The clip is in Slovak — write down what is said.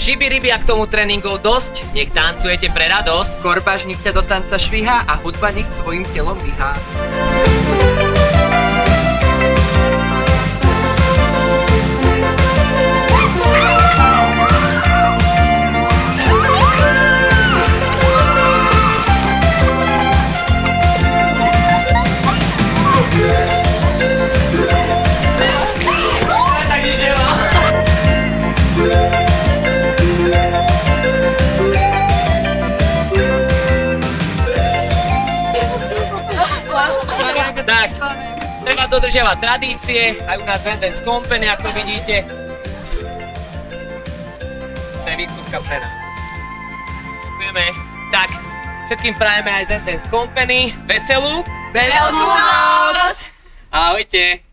Šiby a k tomu tréningov dosť, nech tancujete pre radosť. Korbáž nech ťa do tanca švíha a hudba nech tvojim telom dýchá. Tak, treba dodržiavať tradície, aj u nás v Dance Company, ako vidíte. To je výstupka pre nás. Ďakujeme. Tak, všetkým prajeme aj z Dance Company veselú Veľkú noc! Ahojte!